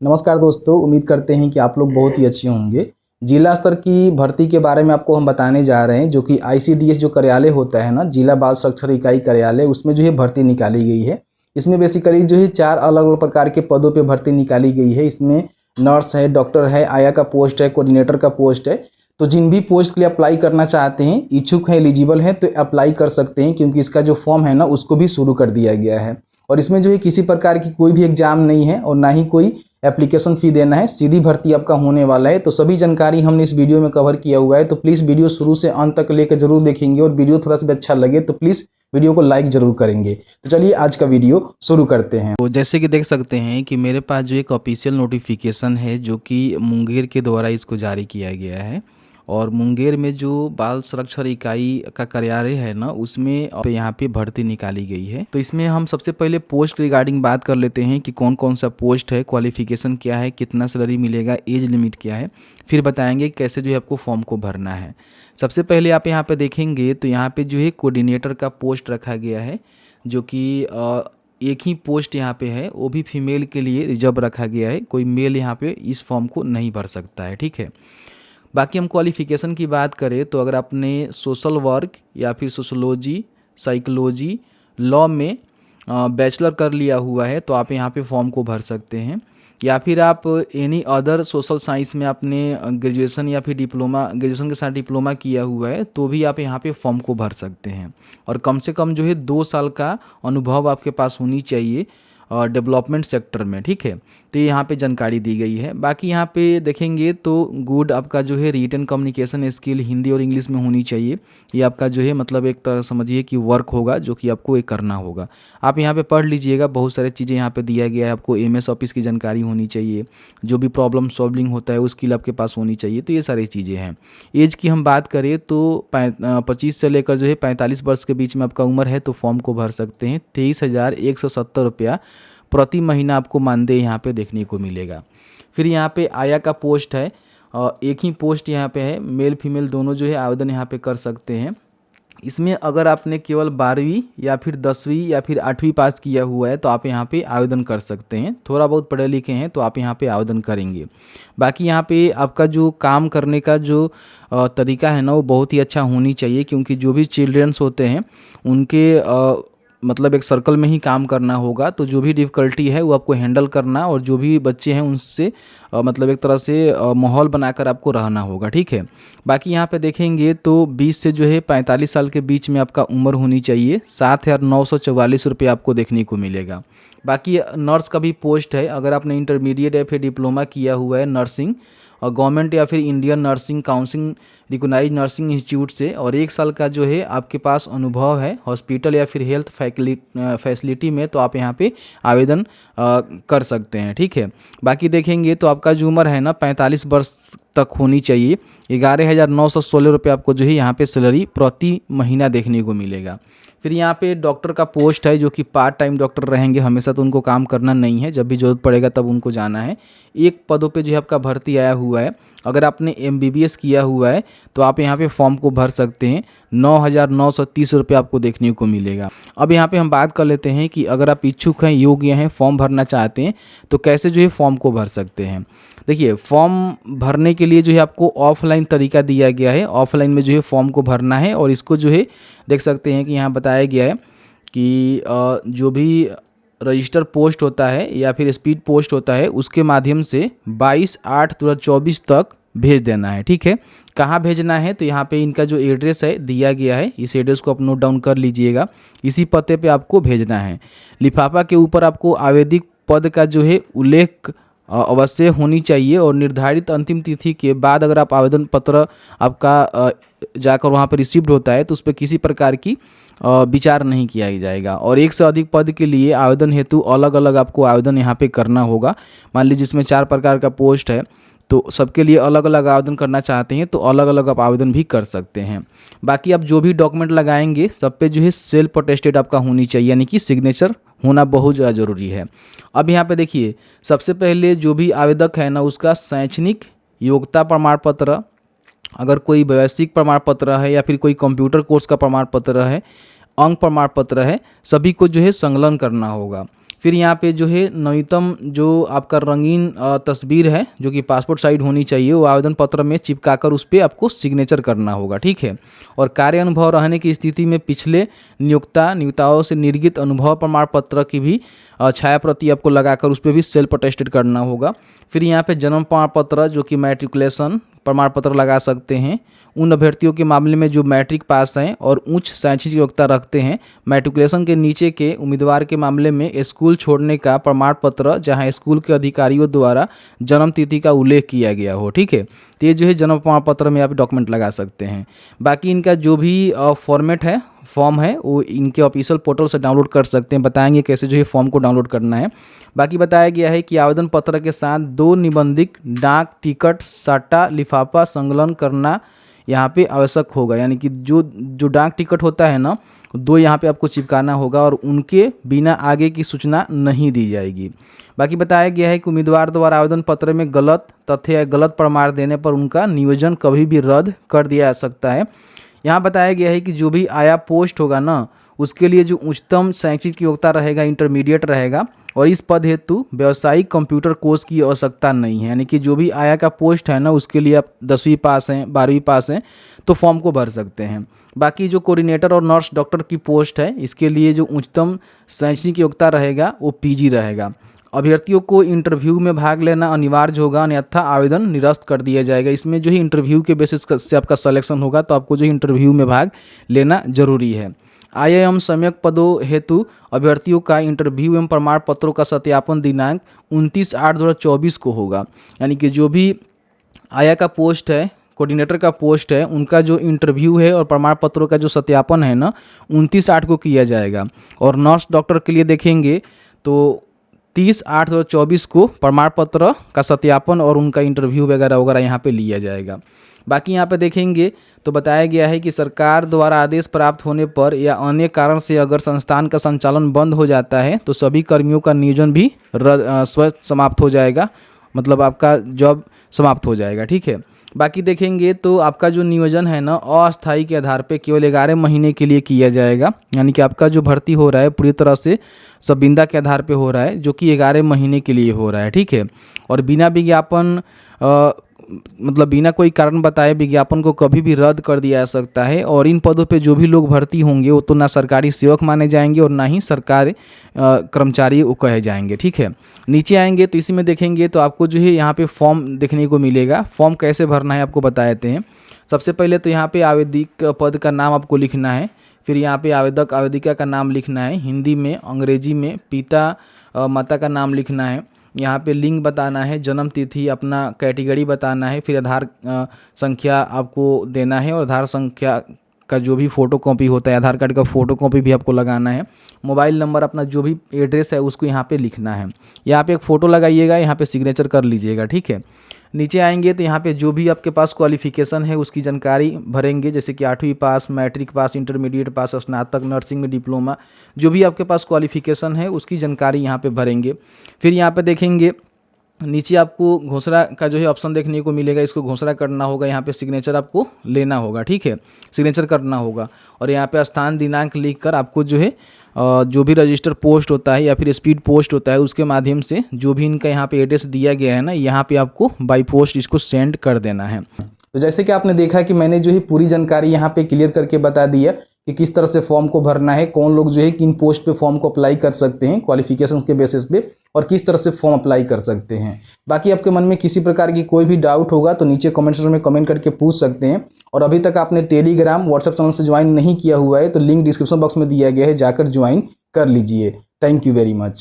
नमस्कार दोस्तों, उम्मीद करते हैं कि आप लोग बहुत ही अच्छे होंगे। जिला स्तर की भर्ती के बारे में आपको हम बताने जा रहे हैं, जो कि आईसीडीएस जो कार्यालय होता है ना, जिला बाल सुरक्षा इकाई कार्यालय, उसमें जो है भर्ती निकाली गई है। इसमें बेसिकली जो है 4 अलग अलग प्रकार के पदों पे भर्ती निकाली गई है। इसमें नर्स है, डॉक्टर है, आया का पोस्ट है, कोऑर्डिनेटर का पोस्ट है। तो जिन भी पोस्ट के लिए अप्लाई करना चाहते हैं, इच्छुक हैं, एलिजिबल हैं, तो अप्लाई कर सकते हैं, क्योंकि इसका जो फॉर्म है ना, उसको भी शुरू कर दिया गया है। और इसमें जो है किसी प्रकार की कोई भी एग्जाम नहीं है और ना ही कोई एप्लीकेशन फ़ी देना है, सीधी भर्ती आपका होने वाला है। तो सभी जानकारी हमने इस वीडियो में कवर किया हुआ है, तो प्लीज़ वीडियो शुरू से अंत तक लेकर जरूर देखेंगे, और वीडियो थोड़ा सा भी अच्छा लगे तो प्लीज़ वीडियो को लाइक जरूर करेंगे। तो चलिए आज का वीडियो शुरू करते हैं। तो जैसे कि देख सकते हैं कि मेरे पास जो एक ऑफिशियल नोटिफिकेशन है, जो कि मुंगेर के द्वारा इसको जारी किया गया है। और मुंगेर में जो बाल संरक्षण इकाई का कार्यालय है ना, उसमें यहाँ पे भर्ती निकाली गई है। तो इसमें हम सबसे पहले पोस्ट रिगार्डिंग बात कर लेते हैं कि कौन कौन सा पोस्ट है, क्वालिफिकेशन क्या है, कितना सैलरी मिलेगा, एज लिमिट क्या है। फिर बताएंगे कैसे जो है आपको फॉर्म को भरना है। सबसे पहले आप यहाँ पे देखेंगे तो यहाँ पे जो है कोऑर्डिनेटर का पोस्ट रखा गया है, जो कि एक ही पोस्ट यहाँ पे है, वो भी फीमेल के लिए रिजर्व रखा गया है। कोई मेल यहाँ पे इस फॉर्म को नहीं भर सकता है, ठीक है। बाकी हम क्वालिफ़िकेशन की बात करें तो अगर आपने सोशल वर्क या फिर सोशोलॉजी, साइकोलॉजी, लॉ में बैचलर कर लिया हुआ है तो आप यहाँ पे फॉर्म को भर सकते हैं। या फिर आप एनी अदर सोशल साइंस में आपने ग्रेजुएशन या फिर डिप्लोमा, ग्रेजुएशन के साथ डिप्लोमा किया हुआ है तो भी आप यहाँ पे फॉर्म को भर सकते हैं। और कम से कम जो है 2 साल का अनुभव आपके पास होनी चाहिए डेवलपमेंट सेक्टर में, ठीक है। तो ये यहाँ पे जानकारी दी गई है। बाकी यहाँ पे देखेंगे तो गुड आपका जो है रिटन कम्युनिकेशन स्किल हिंदी और इंग्लिश में होनी चाहिए। ये आपका जो है मतलब एक तरह समझिए कि वर्क होगा, जो कि आपको एक करना होगा। आप यहाँ पे पढ़ लीजिएगा, बहुत सारी चीज़ें यहाँ पे दिया गया है। आपको एमएस ऑफिस की जानकारी होनी चाहिए, जो भी प्रॉब्लम सॉल्विंग होता है वो स्किल आपके पास होनी चाहिए। तो ये सारी चीज़ें हैं। एज की हम बात करें तो 25 से लेकर जो है 45 वर्ष के बीच में आपका उम्र है तो फॉर्म को भर सकते हैं। 23,170 रुपया प्रति महीना आपको मानदेय यहाँ पे देखने को मिलेगा। फिर यहाँ पे आया का पोस्ट है, एक ही पोस्ट यहाँ पे है, मेल फीमेल दोनों जो है आवेदन यहाँ पे कर सकते हैं। इसमें अगर आपने केवल 12वीं या फिर 10वीं या फिर 8वीं पास किया हुआ है तो आप यहाँ पे आवेदन कर सकते हैं। थोड़ा बहुत पढ़े लिखे हैं तो आप यहाँ पे आवेदन करेंगे। बाकी यहाँ पे आपका जो काम करने का जो तरीका है ना, वो बहुत ही अच्छा होनी चाहिए, क्योंकि जो भी चिल्ड्रंस होते हैं उनके मतलब एक सर्कल में ही काम करना होगा। तो जो भी डिफ़िकल्टी है वो आपको हैंडल करना, और जो भी बच्चे हैं उनसे मतलब एक तरह से माहौल बनाकर आपको रहना होगा, ठीक है। बाकी यहाँ पे देखेंगे तो 20 से जो है 45 साल के बीच में आपका उम्र होनी चाहिए। 7,944 रुपये आपको देखने को मिलेगा। बाकी नर्स का भी पोस्ट है। अगर आपने इंटरमीडिएट या फिर डिप्लोमा किया हुआ है नर्सिंग, और गवर्नमेंट या फिर Indian nursing council recognised nursing institute से, और 1 साल का जो है आपके पास अनुभव है हॉस्पिटल या फिर हेल्थ फैसिलिटी में, तो आप यहाँ पे आवेदन कर सकते हैं, ठीक है। बाकी देखेंगे तो आपका जो उम्र है ना 45 वर्ष तक होनी चाहिए। 11,916 रुपये आपको जो है यहाँ पे सैलरी प्रति महीना देखने को मिलेगा। फिर यहाँ पे डॉक्टर का पोस्ट है, जो कि पार्ट टाइम डॉक्टर रहेंगे, हमेशा तो उनको काम करना नहीं है, जब भी जरूरत पड़ेगा तब उनको जाना है। एक पदों पे जो है आपका भर्ती आया हुआ है। अगर आपने MBBS किया हुआ है तो आप यहाँ पे फॉर्म को भर सकते हैं। 9,930 रुपये आपको देखने को मिलेगा। अब यहाँ पे हम बात कर लेते हैं कि अगर आप इच्छुक हैं, योग्य हैं, फॉर्म भरना चाहते हैं तो कैसे जो है फॉर्म को भर सकते हैं। देखिए, फॉर्म भरने के लिए जो है आपको ऑफलाइन तरीका दिया गया है। ऑफलाइन में जो है फॉर्म को भरना है, और इसको जो है देख सकते हैं कि यहाँ बताया गया है कि जो भी रजिस्टर पोस्ट होता है या फिर स्पीड पोस्ट होता है, उसके माध्यम से 22/8/2024 तक भेज देना है, ठीक है। कहाँ भेजना है तो यहाँ पे इनका जो एड्रेस है दिया गया है, इस एड्रेस को आप नोट डाउन कर लीजिएगा। इसी पते पे आपको भेजना है। लिफाफा के ऊपर आपको आवेदित पद का जो है उल्लेख अवश्य होनी चाहिए, और निर्धारित अंतिम तिथि के बाद अगर आप आवेदन पत्र आपका जाकर वहाँ पर रिसीव्ड होता है तो उस पर किसी प्रकार की विचार नहीं किया जाएगा। और 1 से अधिक पद के लिए आवेदन हेतु अलग अलग आपको आवेदन यहाँ पे करना होगा। मान लीजिए जिसमें 4 प्रकार का पोस्ट है तो सबके लिए अलग अलग आवेदन करना चाहते हैं तो अलग अलग आप आवेदन भी कर सकते हैं। बाकी आप जो भी डॉक्यूमेंट लगाएंगे सब पे जो है सेल्फ अटेस्टेड आपका होनी चाहिए, यानी कि सिग्नेचर होना बहुत ज़्यादा ज़रूरी है। अब यहाँ पे देखिए, सबसे पहले जो भी आवेदक है ना, उसका शैक्षणिक योग्यता प्रमाण पत्र, अगर कोई वैश्विक प्रमाण पत्र है या फिर कोई कंप्यूटर कोर्स का प्रमाण पत्र है, अंक प्रमाण पत्र है, सभी को जो है संलग्न करना होगा। फिर यहाँ पे जो है नवीनतम जो आपका रंगीन तस्वीर है जो कि पासपोर्ट साइज होनी चाहिए, वो आवेदन पत्र में चिपकाकर उस पर आपको सिग्नेचर करना होगा, ठीक है। और कार्य अनुभव रहने की स्थिति में पिछले नियोक्ताओं से निर्गत अनुभव प्रमाण पत्र की भी छाया प्रति आपको लगाकर उस पर भी सेल्फ अटेस्टेड करना होगा। फिर यहाँ पे जन्म प्रमाण पत्र जो कि मैट्रिकुलेशन प्रमाण पत्र लगा सकते हैं उन अभ्यर्थियों के मामले में जो मैट्रिक पास हैं और उच्च शैक्षिक योग्यता रखते हैं। मैट्रिकुलेशन के नीचे के उम्मीदवार के मामले में स्कूल छोड़ने का प्रमाण पत्र जहां स्कूल के अधिकारियों द्वारा जन्म तिथि का उल्लेख किया गया हो, ठीक है। तो ये जो है जन्म प्रमाण पत्र में आप डॉक्यूमेंट लगा सकते हैं। बाकी इनका जो भी फॉर्मेट है, फॉर्म है, वो इनके ऑफिशियल पोर्टल से डाउनलोड कर सकते हैं। बताएंगे कैसे जो है फॉर्म को डाउनलोड करना है। बाकी बताया गया है कि आवेदन पत्र के साथ 2 निबंधित डाक टिकट सट्टा लिफाफा संकलन करना यहाँ पे आवश्यक होगा, यानी कि जो डाक टिकट होता है ना, 2 यहाँ पे आपको चिपकाना होगा और उनके बिना आगे की सूचना नहीं दी जाएगी। बाकी बताया गया है कि उम्मीदवार द्वारा आवेदन पत्र में गलत तथ्य या गलत प्रमाण देने पर उनका नियोजन कभी भी रद्द कर दिया जा सकता है। यहाँ बताया गया है कि जो भी आया पोस्ट होगा ना, उसके लिए जो उच्चतम शैक्षिक योग्यता रहेगा इंटरमीडिएट रहेगा और इस पद हेतु व्यावसायिक कंप्यूटर कोर्स की आवश्यकता नहीं है। यानी कि जो भी आया का पोस्ट है ना, उसके लिए आप 10वीं पास हैं, 12वीं पास हैं तो फॉर्म को भर सकते हैं। बाकी जो कोऑर्डिनेटर और नर्स डॉक्टर की पोस्ट है, इसके लिए जो उच्चतम शैक्षिक योग्यता रहेगा वो पीजी रहेगा। अभ्यर्थियों को इंटरव्यू में भाग लेना अनिवार्य होगा, अन्यथा आवेदन निरस्त कर दिया जाएगा। इसमें जो है इंटरव्यू के बेसिस से आपका सिलेक्शन होगा, तो आपको जो इंटरव्यू में भाग लेना जरूरी है। IIM सम्यक पदों हेतु अभ्यर्थियों का इंटरव्यू एवं प्रमाण पत्रों का सत्यापन दिनांक 29/8/2024 को होगा। यानी कि जो भी आया का पोस्ट है, कोऑर्डिनेटर का पोस्ट है, उनका जो इंटरव्यू है और प्रमाण पत्रों का जो सत्यापन है ना, 29/8 को किया जाएगा। और नर्स डॉक्टर के लिए देखेंगे तो 30/8/2024 को प्रमाण पत्र का सत्यापन और उनका इंटरव्यू वगैरह वगैरह यहाँ पे लिया जाएगा। बाकी यहाँ पे देखेंगे तो बताया गया है कि सरकार द्वारा आदेश प्राप्त होने पर या अन्य कारण से अगर संस्थान का संचालन बंद हो जाता है तो सभी कर्मियों का नियोजन भी स्वतः समाप्त हो जाएगा, मतलब आपका जॉब समाप्त हो जाएगा, ठीक है। बाकी देखेंगे तो आपका जो नियोजन है ना, अस्थायी के आधार पे केवल 11 महीने के लिए किया जाएगा। यानी कि आपका जो भर्ती हो रहा है पूरी तरह से संविदा के आधार पे हो रहा है, जो कि 11 महीने के लिए हो रहा है, ठीक है। और बिना विज्ञापन मतलब बिना कोई कारण बताए विज्ञापन को कभी भी रद्द कर दिया जा सकता है। और इन पदों पे जो भी लोग भर्ती होंगे वो तो ना सरकारी सेवक माने जाएंगे और ना ही सरकारी कर्मचारी वो कहे जाएंगे, ठीक है। नीचे आएंगे तो इसी में देखेंगे तो आपको जो है यहाँ पे फॉर्म देखने को मिलेगा। फॉर्म कैसे भरना है आपको बता देते हैं। सबसे पहले तो यहाँ पे आवेदक पद का नाम आपको लिखना है, फिर यहाँ पे आवेदक आवेदिका का नाम लिखना है, हिंदी में, अंग्रेजी में, पिता माता का नाम लिखना है, यहाँ पे लिंग बताना है, जन्म तिथि, अपना कैटेगरी बताना है, फिर आधार संख्या आपको देना है और आधार संख्या का जो भी फ़ोटो कॉपी होता है, आधार कार्ड का फ़ोटो कॉपी भी आपको लगाना है। मोबाइल नंबर, अपना जो भी एड्रेस है उसको यहाँ पे लिखना है। यहाँ पे एक फ़ोटो लगाइएगा, यहाँ पे सिग्नेचर कर लीजिएगा, ठीक है। नीचे आएंगे तो यहाँ पे जो भी आपके पास क्वालिफिकेशन है उसकी जानकारी भरेंगे, जैसे कि 8वीं पास, मैट्रिक पास, इंटरमीडिएट पास, स्नातक, नर्सिंग में डिप्लोमा, जो भी आपके पास क्वालिफिकेशन है उसकी जानकारी यहाँ पे भरेंगे। फिर यहाँ पे देखेंगे नीचे आपको घोषणा का जो है ऑप्शन देखने को मिलेगा, इसको घोषणा करना होगा, यहाँ पे सिग्नेचर आपको लेना होगा, ठीक है, सिग्नेचर करना होगा। और यहाँ पे स्थान दिनांक लिखकर आपको जो है जो भी रजिस्टर पोस्ट होता है या फिर स्पीड पोस्ट होता है उसके माध्यम से जो भी इनका यहाँ पे एड्रेस दिया गया है ना, यहाँ पे आपको बाई पोस्ट इसको सेंड कर देना है। तो जैसे कि आपने देखा कि मैंने जो है पूरी जानकारी यहाँ पे क्लियर करके बता दी है कि किस तरह से फॉर्म को भरना है, कौन लोग जो है किन पोस्ट पे फॉर्म को अप्लाई कर सकते हैं क्वालिफिकेशंस के बेसिस पे, और किस तरह से फॉर्म अप्लाई कर सकते हैं। बाकी आपके मन में किसी प्रकार की कोई भी डाउट होगा तो नीचे कमेंट सेक्शन में कमेंट करके पूछ सकते हैं। और अभी तक आपने टेलीग्राम व्हाट्सएप चैनल से ज्वाइन नहीं किया हुआ है तो लिंक डिस्क्रिप्शन बॉक्स में दिया गया है, जाकर ज्वाइन कर लीजिए। Thank you very much.